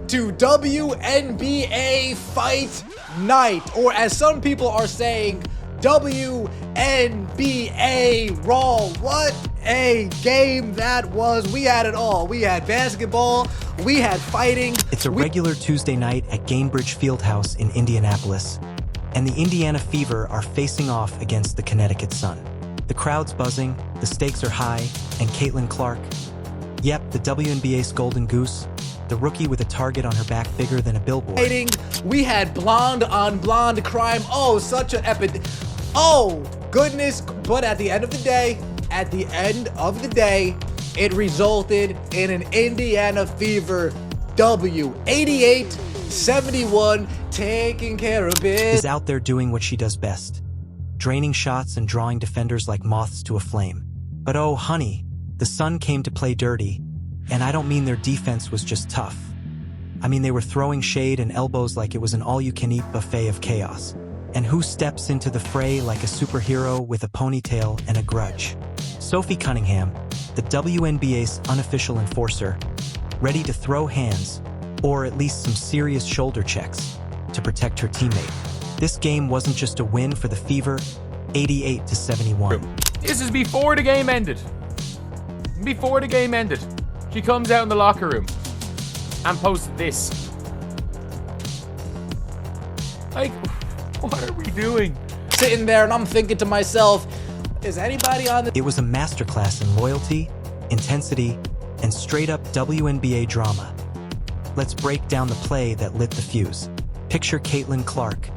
to WNBA Fight Night, or as some people are saying, WNBA Raw. What a game that was. We had it all. We had basketball, we had fighting. It's a regular Tuesday night at Gainbridge Fieldhouse in Indianapolis, and the Indiana Fever are facing off against the Connecticut Sun. The crowd's buzzing, the stakes are high, and Caitlin Clark, yep, the WNBA's golden goose, the rookie with a target on her back bigger than a billboard. We had blonde on blonde crime. Oh, such an epic. Oh, goodness. But at the end of the day, it resulted in an Indiana Fever W. 88-71, taking care of business. Is out there doing what she does best, draining shots and drawing defenders like moths to a flame. But oh, honey, the Sun came to play dirty. And I don't mean their defense was just tough. I mean they were throwing shade and elbows like it was an all-you-can-eat buffet of chaos. And who steps into the fray like a superhero with a ponytail and a grudge? Sophie Cunningham, the WNBA's unofficial enforcer, ready to throw hands, or at least some serious shoulder checks, to protect her teammate. This game wasn't just a win for the Fever, 88-71. This is before the game ended. Before the game ended. She comes out in the locker room and posts this. Like, what are we doing? Sitting there and I'm thinking to myself, is anybody on the... It was a masterclass in loyalty, intensity, and straight-up WNBA drama. Let's break down the play that lit the fuse. Picture Caitlin Clark,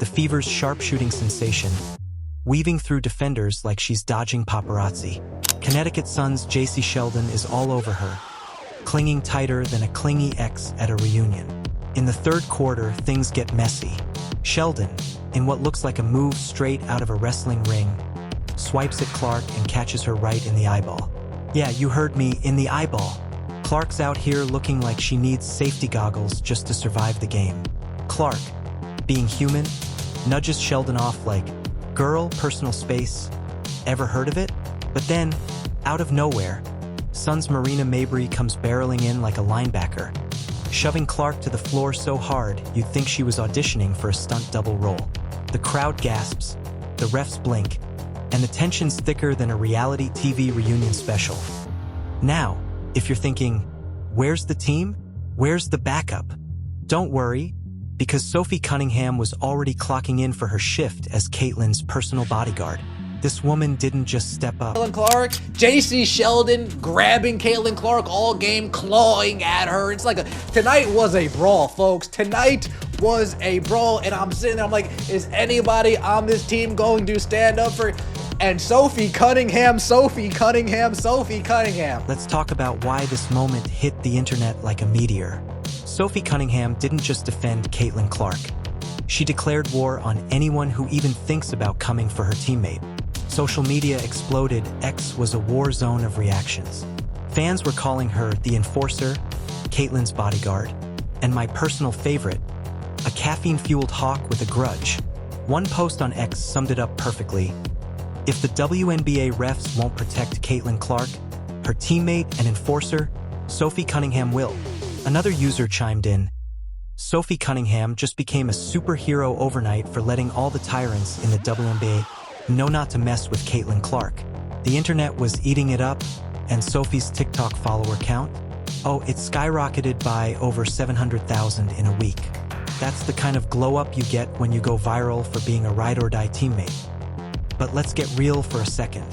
the Fever's sharpshooting sensation, weaving through defenders like she's dodging paparazzi. Connecticut Sun's J.C. Sheldon is all over her, clinging tighter than a clingy ex at a reunion. In the third quarter, things get messy. Sheldon, in what looks like a move straight out of a wrestling ring, swipes at Clark and catches her right in the eyeball. Yeah, you heard me, in the eyeball. Clark's out here looking like she needs safety goggles just to survive the game. Clark, being human, nudges Sheldon off like, girl, personal space, ever heard of it? But then, out of nowhere, Sun's Marina Mabrey comes barreling in like a linebacker, shoving Clark to the floor so hard you'd think she was auditioning for a stunt double role. The crowd gasps, the refs blink, and the tension's thicker than a reality TV reunion special. Now, if you're thinking, where's the team? Where's the backup? Don't worry, because Sophie Cunningham was already clocking in for her shift as Caitlin's personal bodyguard. This woman didn't just step up. Caitlin Clark, J.C. Sheldon grabbing Caitlin Clark all game, clawing at her. It's like tonight was a brawl, folks. Tonight was a brawl, and I'm sitting there, I'm like, is anybody on this team going to stand up for... And Sophie Cunningham. Let's talk about why this moment hit the internet like a meteor. Sophie Cunningham didn't just defend Caitlin Clark. She declared war on anyone who even thinks about coming for her teammate. Social media exploded. X was a war zone of reactions. Fans were calling her the enforcer, Caitlin's bodyguard, and my personal favorite, a caffeine-fueled hawk with a grudge. One post on X summed it up perfectly. If the WNBA refs won't protect Caitlin Clark, her teammate and enforcer, Sophie Cunningham will. Another user chimed in, Sophie Cunningham just became a superhero overnight for letting all the tyrants in the WNBA know not to mess with Caitlin Clark. The internet was eating it up, and Sophie's TikTok follower count? Oh, it skyrocketed by over 700,000 in a week. That's the kind of glow up you get when you go viral for being a ride-or-die teammate. But let's get real for a second.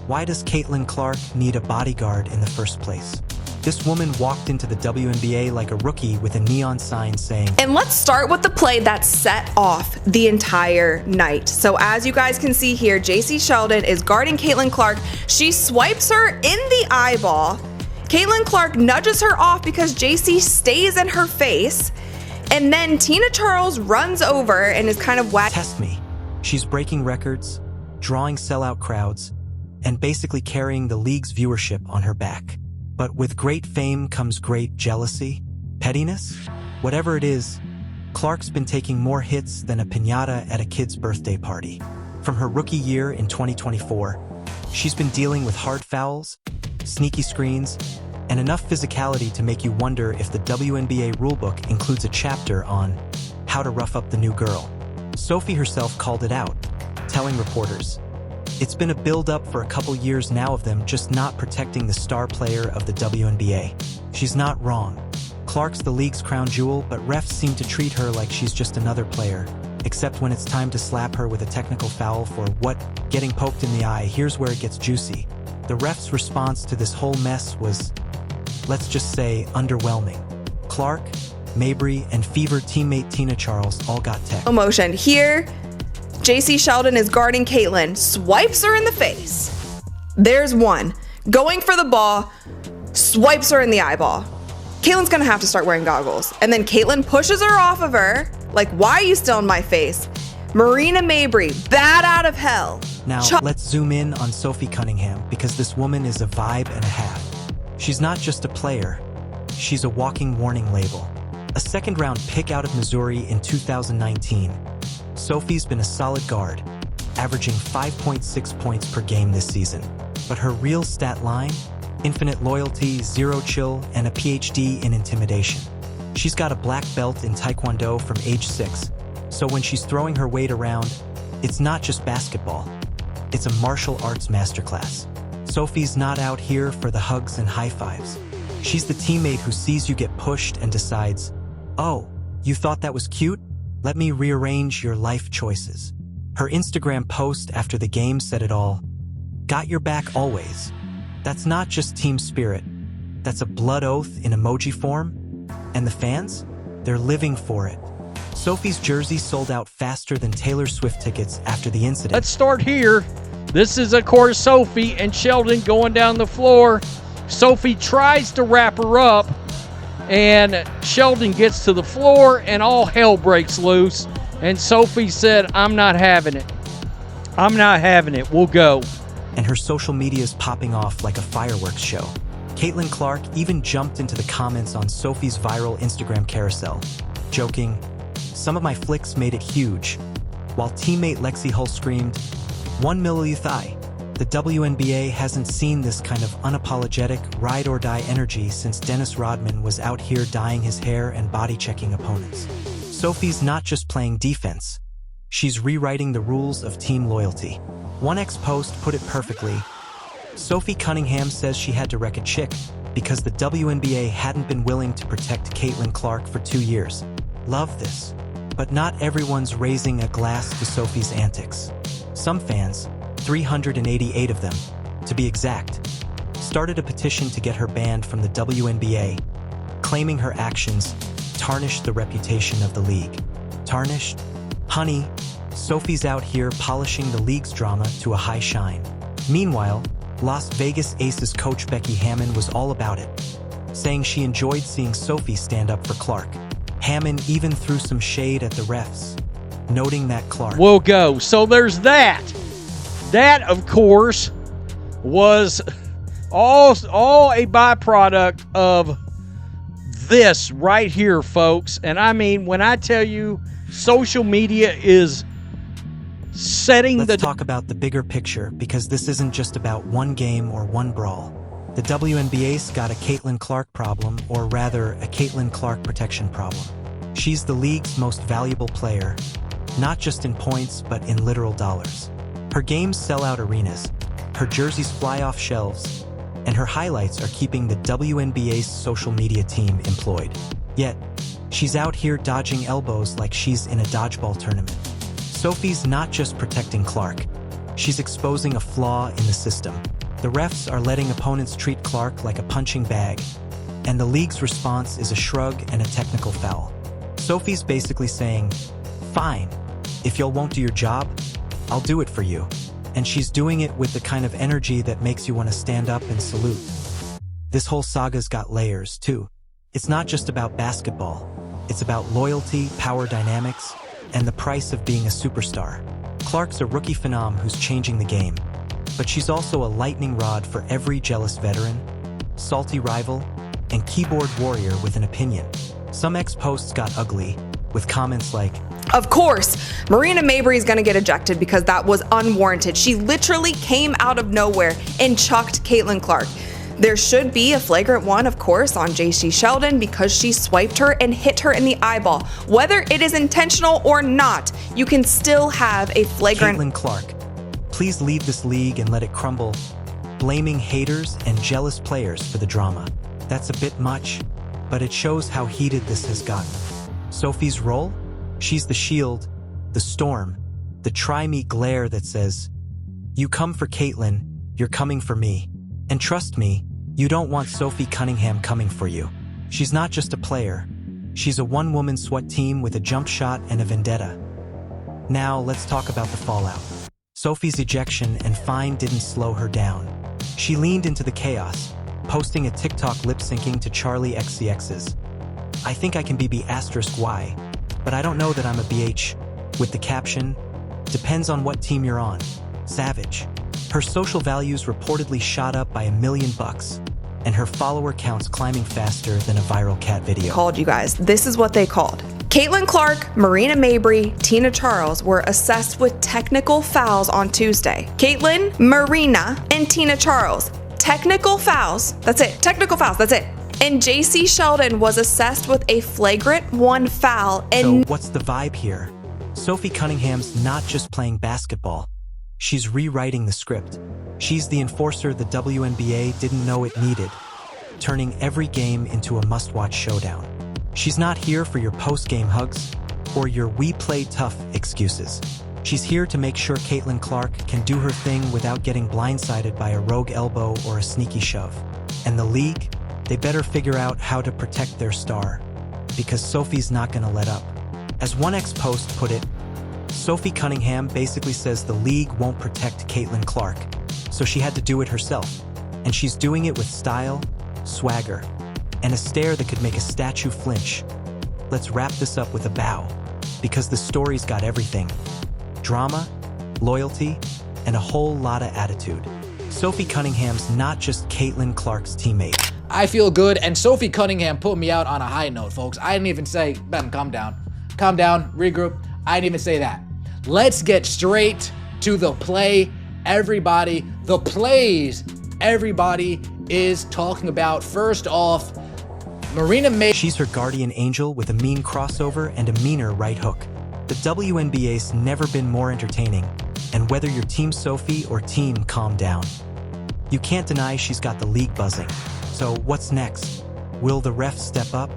Why does Caitlin Clark need a bodyguard in the first place? This woman walked into the WNBA like a rookie with a neon sign saying... And let's start with the play that set off the entire night. So as you guys can see here, J.C. Sheldon is guarding Caitlin Clark. She swipes her in the eyeball. Caitlin Clark nudges her off because J.C. stays in her face. And then Tina Charles runs over and is kind of whack. Test me. She's breaking records, drawing sellout crowds, and basically carrying the league's viewership on her back. But with great fame comes great jealousy, pettiness, whatever it is. Clark's been taking more hits than a piñata at a kid's birthday party. From her rookie year in 2024, she's been dealing with hard fouls, sneaky screens, and enough physicality to make you wonder if the WNBA rulebook includes a chapter on how to rough up the new girl. Sophie herself called it out, telling reporters, "It's been a build-up for a couple years now of them just not protecting the star player of the WNBA. She's not wrong. Clark's the league's crown jewel, but refs seem to treat her like she's just another player, except when it's time to slap her with a technical foul for what? Getting poked in the eye. Here's where it gets juicy. The refs' response to this whole mess was, let's just say, underwhelming. Clark, Mabry, and Fever teammate Tina Charles all got tech." Motion. Here, JC Sheldon is guarding Caitlin, swipes her in the face. There's one. Going for the ball, swipes her in the eyeball. Caitlin's gonna have to start wearing goggles. And then Caitlin pushes her off of her, like, why are you still in my face? Marina Mabry, bad out of hell. Now, let's zoom in on Sophie Cunningham, because this woman is a vibe and a half. She's not just a player, she's a walking warning label. A second-round pick out of Missouri in 2019, Sophie's been a solid guard, averaging 5.6 points per game this season. But her real stat line? Infinite loyalty, zero chill, and a PhD in intimidation. She's got a black belt in Taekwondo from age 6, so when she's throwing her weight around, it's not just basketball. It's a martial arts masterclass. Sophie's not out here for the hugs and high fives. She's the teammate who sees you get pushed and decides, "Oh, you thought that was cute? Let me rearrange your life choices." Her Instagram post after the game said it all. "Got your back always." That's not just team spirit. That's a blood oath in emoji form. And the fans? They're living for it. Sophie's jersey sold out faster than Taylor Swift tickets after the incident. Let's start here. This is, of course, Sophie and Sheldon going down the floor. Sophie tries to wrap her up, and Sheldon gets to the floor, and all hell breaks loose. And Sophie said, "I'm not having it. I'm not having it. We'll go." And her social media is popping off like a fireworks show. Caitlin Clark even jumped into the comments on Sophie's viral Instagram carousel, joking, "Some of my flicks made it huge," while teammate Lexi Hull screamed, "1 million thigh." The WNBA hasn't seen this kind of unapologetic, ride-or-die energy since Dennis Rodman was out here dyeing his hair and body-checking opponents. Sophie's not just playing defense. She's rewriting the rules of team loyalty. One ex-post put it perfectly. Sophie Cunningham says she had to wreck a chick because the WNBA hadn't been willing to protect Caitlin Clark for 2 years. Love this. But not everyone's raising a glass to Sophie's antics. Some fans, 388 of them, to be exact, started a petition to get her banned from the WNBA, claiming her actions tarnished the reputation of the league. Tarnished? Honey, Sophie's out here polishing the league's drama to a high shine. Meanwhile, Las Vegas Aces coach Becky Hammon was all about it, saying she enjoyed seeing Sophie stand up for Clark. Hammon even threw some shade at the refs, noting that Clark We'll go. So there's that. That, of course, was all a byproduct of this right here, folks. And I mean, when I tell you social media is setting Let's talk about the bigger picture, because this isn't just about one game or one brawl. The WNBA's got a Caitlin Clark problem, or rather, a Caitlin Clark protection problem. She's the league's most valuable player, not just in points, but in literal dollars. Her games sell out arenas, her jerseys fly off shelves, and her highlights are keeping the WNBA's social media team employed. Yet, she's out here dodging elbows like she's in a dodgeball tournament. Sophie's not just protecting Clark, she's exposing a flaw in the system. The refs are letting opponents treat Clark like a punching bag, and the league's response is a shrug and a technical foul. Sophie's basically saying, "Fine, if y'all won't do your job, I'll do it for you." And she's doing it with the kind of energy that makes you want to stand up and salute. This whole saga's got layers, too. It's not just about basketball. It's about loyalty, power dynamics, and the price of being a superstar. Clark's a rookie phenom who's changing the game, but she's also a lightning rod for every jealous veteran, salty rival, and keyboard warrior with an opinion. Some ex-posts got ugly, with comments like, Of course, Marina Mabry is going to get ejected because that was unwarranted. She literally came out of nowhere and chucked Caitlin Clark. There should be a flagrant one, of course, on JC Sheldon because she swiped her and hit her in the eyeball. Whether it is intentional or not, you can still have a flagrant. Caitlin Clark, please leave this league and let it crumble, blaming haters and jealous players for the drama. That's a bit much, but it shows how heated this has gotten. Sophie's role? She's the shield, the storm, the try-me glare that says, you come for Caitlin, you're coming for me. And trust me, you don't want Sophie Cunningham coming for you. She's not just a player. She's a one-woman SWAT team with a jump shot and a vendetta. Now, let's talk about the fallout. Sophie's ejection and fine didn't slow her down. She leaned into the chaos, posting a TikTok lip-syncing to Charlie XCX's I think I can be B*Y, but I don't know that I'm a BH, with the caption, depends on what team you're on. Savage. Her social values reportedly shot up by $1 million, and her follower counts climbing faster than a viral cat video. Called, you guys. This is what they called. Caitlin Clark, Marina Mabrey, Tina Charles were assessed with technical fouls on Tuesday. Caitlin, Marina, and Tina Charles. Technical fouls. That's it. Technical fouls. That's it. And JC Sheldon was assessed with a flagrant 1 foul. And so what's the vibe here? Sophie Cunningham's not just playing basketball. She's rewriting the script. She's the enforcer the WNBA didn't know it needed, turning every game into a must-watch showdown. She's not here for your post-game hugs or your "we play tough" excuses. She's here to make sure Caitlin Clark can do her thing without getting blindsided by a rogue elbow or a sneaky shove. And the league, they better figure out how to protect their star, because Sophie's not gonna let up. As one ex-post put it, Sophie Cunningham basically says the league won't protect Caitlin Clark, so she had to do it herself. And she's doing it with style, swagger, and a stare that could make a statue flinch. Let's wrap this up with a bow, because the story's got everything. Drama, loyalty, and a whole lot of attitude. Sophie Cunningham's not just Caitlin Clark's teammate. I feel good, and Sophie Cunningham put me out on a high note, folks. I didn't even say, Ben, calm down, regroup. I didn't even say that. Let's get straight to the play. Everybody, the plays everybody is talking about. First off, Marina Mabrey. She's her guardian angel with a mean crossover and a meaner right hook. The WNBA's never been more entertaining, and whether you're Team Sophie or Team Calm Down, you can't deny she's got the league buzzing. So what's next? Will the refs step up?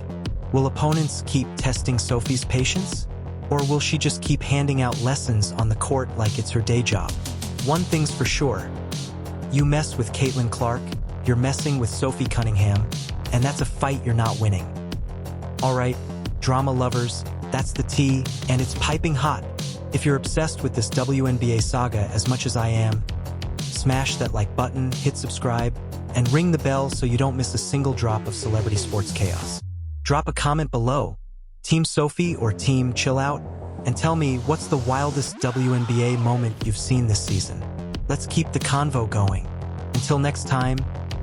Will opponents keep testing Sophie's patience? Or will she just keep handing out lessons on the court like it's her day job? One thing's for sure. You mess with Caitlin Clark, you're messing with Sophie Cunningham, and that's a fight you're not winning. All right, drama lovers, that's the tea, and it's piping hot. If you're obsessed with this WNBA saga as much as I am, smash that like button, hit subscribe, and ring the bell so you don't miss a single drop of celebrity sports chaos. Drop a comment below, Team Sophie or Team Chill Out, and tell me what's the wildest WNBA moment you've seen this season. Let's keep the convo going. Until next time,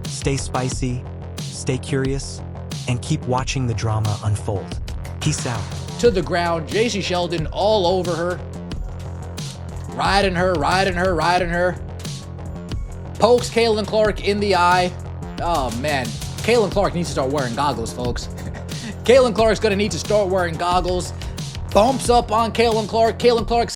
stay spicy, stay curious, and keep watching the drama unfold. Peace out. To the ground, JC Sheldon all over her. Riding her. Pokes Caitlin Clark in the eye. Oh man, Caitlin Clark needs to start wearing goggles, folks. Caitlin Clark's gonna need to start wearing goggles. Bumps up on Caitlin Clark. Caitlin Clark